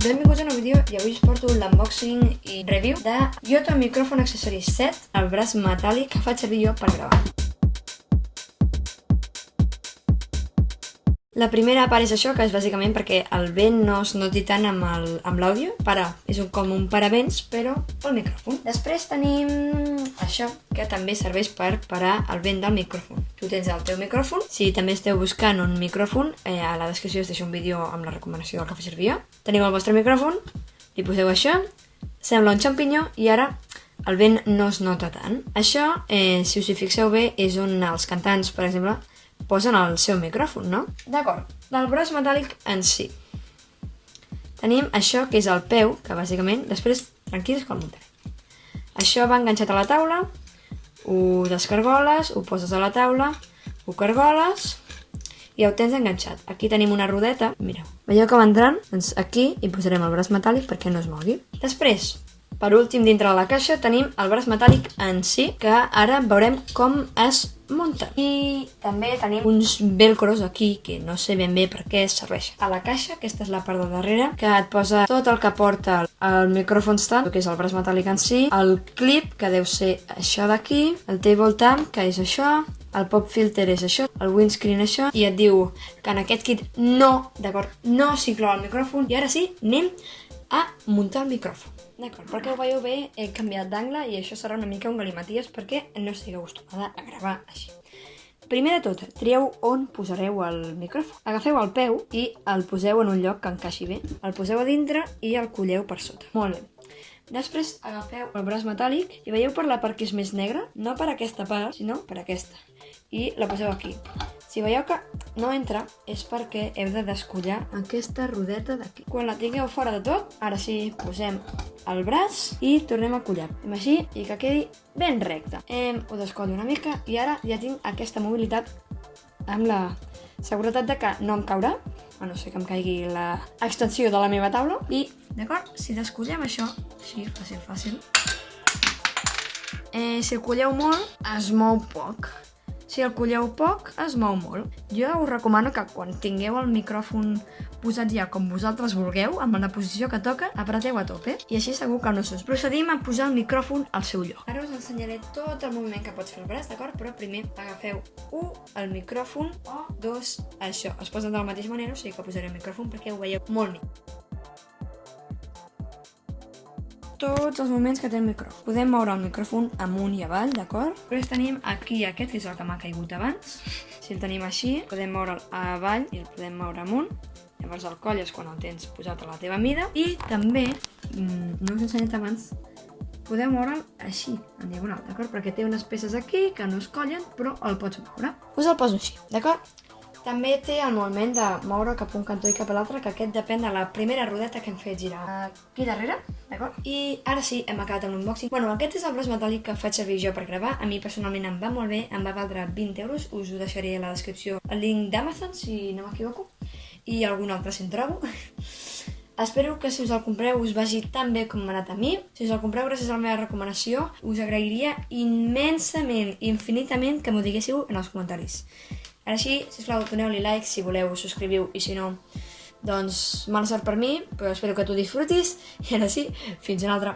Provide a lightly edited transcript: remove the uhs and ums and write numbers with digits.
Benvinguts a un nou vídeo i avui us porto l'unboxing i review de Yotto Microphone Accessories Set, el braç metàl·lic que faig servir jo per gravar. La primera part és això, que és bàsicament perquè el vent no es noti tant amb l'àudio. És com un paravents, però pel micròfon. Després tenim això, que també serveix per parar el vent del micròfon. Tu tens el teu micròfon. Si també esteu buscant un micròfon, a la descripció us deixo un vídeo amb la recomanació del que faig servir jo. Teniu el vostre micròfon, li poseu això, sembla un xampinyó i ara el vent no es nota tant. Això, si us hi fixeu bé, és on els cantants, per exemple, posen el seu micròfon, no? D'acord, del braç metàl·lic en si. Tenim això, que és el peu, que bàsicament, després, tranquils, que el muntaré. Això va enganxat a la taula, ho descargoles, ho poses a la taula, ho cargoles i ho tens enganxat. Aquí tenim una rodeta, mireu. Veieu com entrant? Doncs aquí hi posarem el braç metàl·lic perquè no es mogui. Després, per últim, dintre de la caixa tenim el braç metàl·lic en si, que ara veurem com es munta. I també tenim uns velcros aquí, que no sé ben bé per què serveix. A la caixa, aquesta és la part de darrere, que et posa tot el que porta el micròfon stand, que és el braç metàl·lic en si, el clip, que deu ser això d'aquí, el table tamp, que és això, el pop filter és això, el windscreen això, i et diu que en aquest kit no s'inclou el micròfon. I ara sí, anem a muntar el micròfon. D'acord, perquè ho veieu bé, he canviat d'angle i això serà una mica un galimaties perquè no estic acostumada a gravar així. Primer de tot, trieu on posareu el micròfon. Agafeu el peu i el poseu en un lloc que encaixi bé. El poseu a dintre i el colleu per sota. Molt bé. Després agafeu el braç metàl·lic i veieu per la part que és més negra, no per aquesta part, sinó per aquesta. I la poseu aquí. Si veieu que no entra, és perquè heu de descollar aquesta rodeta d'aquí. Quan la tingueu fora de tot, ara sí, posem el braç i tornem a collar. Fem així i que quedi ben recte. Ho descollo una mica i ara ja tinc aquesta mobilitat amb la seguretat de que no em caurà, a no ser que em caigui l'extensió de la meva taula. I, d'acord, si descollem això, així, fàcil. Si el colleu molt, es mou poc. Si el colleu poc, es mou molt. Jo us recomano que quan tingueu el micròfon posat ja com vosaltres vulgueu, amb la posició que toca, apreteu a tope i així segur que no s'us. Procedim a posar el micròfon al seu lloc. Ara us ensenyaré tot el moviment que pots fer el braç, d'acord? Però primer agafeu el micròfon o això. Es posen de la mateixa manera, o sigui que posaré el micròfon perquè ho veieu molt millor. Tots els moviments que té el micròfon. Podem moure el micròfon amunt i avall, d'acord? Després tenim aquí aquest, que és el que m'ha caigut abans. Si el tenim així, podem moure'l avall i el podem moure amunt. Llavors el colles quan el tens posat a la teva mida. I també, no us he ensenyat abans, podeu moure'l així, en diagonal, d'acord? Perquè té unes peces aquí que no es collen, però el pots moure. Us el poso així, d'acord? També té el moviment de moure cap a un cantó i cap a l'altre, que aquest depèn de la primera rodeta que hem fet girar aquí darrere, d'acord? I ara sí, hem acabat amb l'unboxing. Bueno, aquest és el braç metàl·lic que faig servir jo per gravar. A mi personalment em va molt bé, em va valdre 20 euros. Us ho deixaré a la descripció el link d'Amazon, si no m'equivoco, i algun altre si en trobo. Espero que si us el compreu us vagi tan bé com m'ha anat a mi. Si us el compreu gràcies a la meva recomanació, us agrairia immensament, infinitament que m'ho diguéssiu en els comentaris. Ara sí, sisplau, doneu-li like si voleu, subscriviu i si no, doncs mala sort per mi, però espero que tu disfrutis i ara sí, fins una altra.